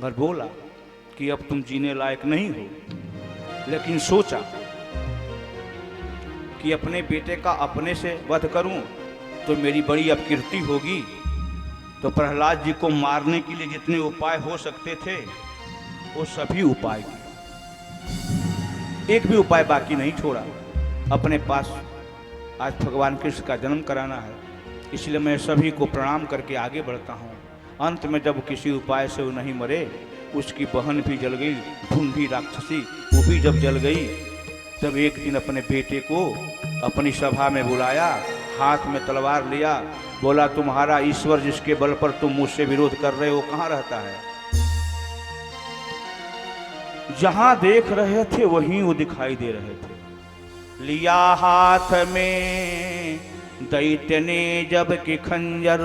और बोला कि अब तुम जीने लायक नहीं हो, लेकिन सोचा कि अपने बेटे का अपने से वध करूं तो मेरी बड़ी अपकीर्ति होगी। तो प्रहलाद जी को मारने के लिए जितने उपाय हो सकते थे वो सभी उपाय किए, एक भी उपाय बाकी नहीं छोड़ा। अपने पास आज भगवान कृष्ण का जन्म कराना है, इसलिए मैं सभी को प्रणाम करके आगे बढ़ता हूँ। अंत में जब किसी उपाय से वो नहीं मरे, उसकी बहन भी जल गई, ढूंढी राक्षसी, वो भी जब जल गई, तब एक दिन अपने बेटे को अपनी सभा में बुलाया, हाथ में तलवार लिया, बोला तुम्हारा ईश्वर जिसके बल पर तुम मुझसे विरोध कर रहे हो कहाँ रहता है? जहां देख रहे थे वहीं वो दिखाई दे रहे थे। लिया हाथ में दैत्य ने जब कि खंजर,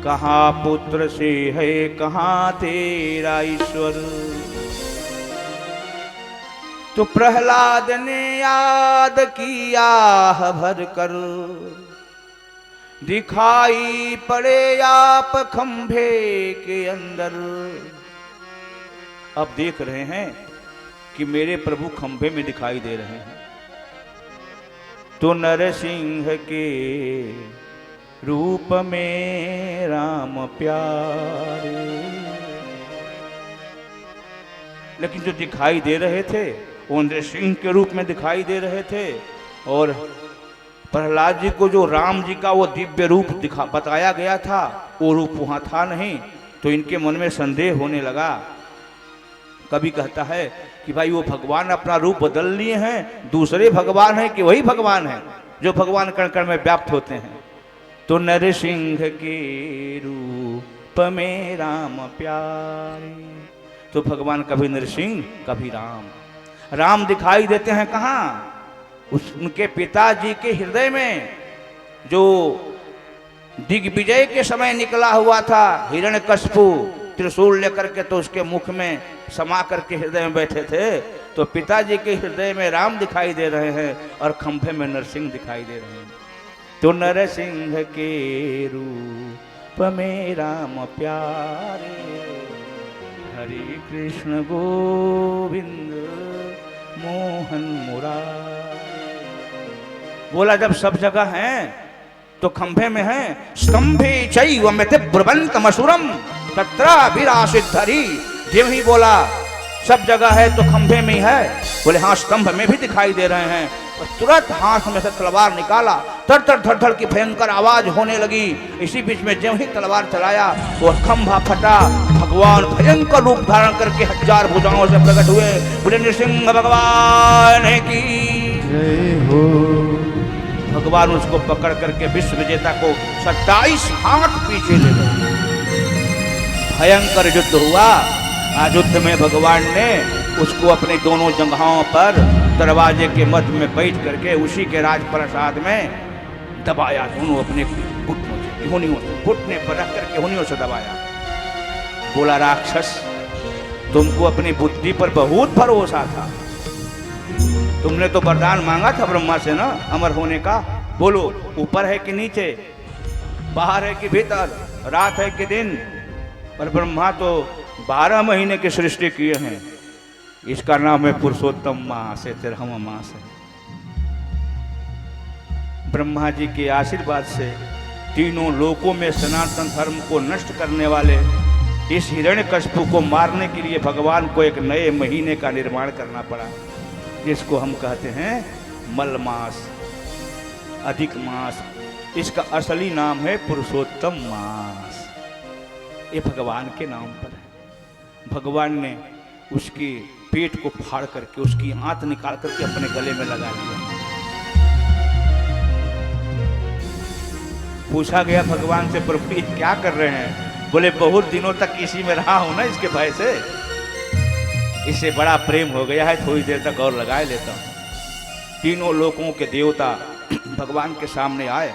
कहाँ पुत्र से है कहाँ तेरा ईश्वर। तो प्रहलाद ने याद किया भर कर, दिखाई पड़े आप खंभे के अंदर। अब देख रहे हैं कि मेरे प्रभु खंभे में दिखाई दे रहे हैं। तो नरसिंह के रूप में राम प्यारे, लेकिन जो दिखाई दे रहे थे वो नरसिंह के रूप में दिखाई दे रहे थे। और प्रहलाद जी को जो राम जी का वो दिव्य रूप बताया गया था वो रूप वहां था नहीं। तो इनके मन में संदेह होने लगा। कभी कहता है कि भाई वो भगवान अपना रूप बदल लिए हैं, दूसरे भगवान हैं कि वही भगवान हैं जो भगवान कण कण में व्याप्त होते हैं। तो नरसिंह के रूप में राम प्यारे, तो भगवान कभी नरसिंह कभी राम। राम दिखाई देते हैं कहाँ? उनके पिताजी के हृदय में, जो दिग्विजय के समय निकला हुआ था हिरण्यकश्यपु त्रिशूल लेकर के, तो उसके मुख में समा करके हृदय में बैठे थे। तो पिताजी के हृदय में राम दिखाई दे रहे हैं और खंभे में नरसिंह दिखाई दे रहे हैं। तो नरसिंह के रूप में राम प्यारे, हरे कृष्ण गोविंद मोहन मुरारे। बोला जब सब जगह हैं तो खंभे में है। स्तंभे चैव मिति ब्रुवन्तमसुरम तत्राभिरासित धरी। जब ही बोला सब जगह है तो खंभे में ही है, बोले हाँ स्तंभ में भी दिखाई दे रहे हैं। और तुरंत हाथ में से तलवार निकाला, तर तर धड़ धड़ की भयंकर आवाज होने लगी। इसी बीच में जब ही तलवार चलाया वो खंभा फटा। भगवान भयंकर रूप धारण करके 1000 भुजाओं से प्रकट हुए। बोले नृसिंह भगवान की जय हो। भगवान उसको पकड़ करके विश्व विजेता को 27 हाथ पीछे ले गए। भयंकर युद्ध हुआ। आज युद्ध में भगवान ने उसको अपने दोनों जंघाओं पर दरवाजे के मध्य में बैठ करके उसी के राजप्रसाद में दबाया। दोनों अपने घुटनों से, हुनियों से, घुटने पर रख करके हुनियों से दबाया। बोला राक्षस तुमको अपनी बुद्धि पर बहुत भरोसा था, तुमने तो वरदान मांगा था ब्रह्मा से ना अमर होने का। बोलो ऊपर है कि नीचे, बाहर है कि भीतर, रात है कि दिन? पर ब्रह्मा तो 12 महीने की सृष्टि किए हैं। इसका नाम है पुरुषोत्तम मास है, 13वां मास है। ब्रह्मा जी के आशीर्वाद से तीनों लोकों में सनातन धर्म को नष्ट करने वाले इस हिरण्यकश्यपु को मारने के लिए भगवान को एक नए महीने का निर्माण करना पड़ा, जिसको हम कहते हैं मल मास, अधिक मास। इसका असली नाम है पुरुषोत्तम मास। ये भगवान के नाम पर है। भगवान ने उसके पेट को फाड़ करके उसकी आंत निकाल करके अपने गले में लगा दिया। पूछा गया भगवान से प्रभु ये क्या कर रहे हैं? बोले बहुत दिनों तक इसी में रहा हूं ना, इसके भय से, इससे बड़ा प्रेम हो गया है, थोड़ी देर तक और लगाए लेता हूं। तीनों लोकों के देवता भगवान के सामने आए।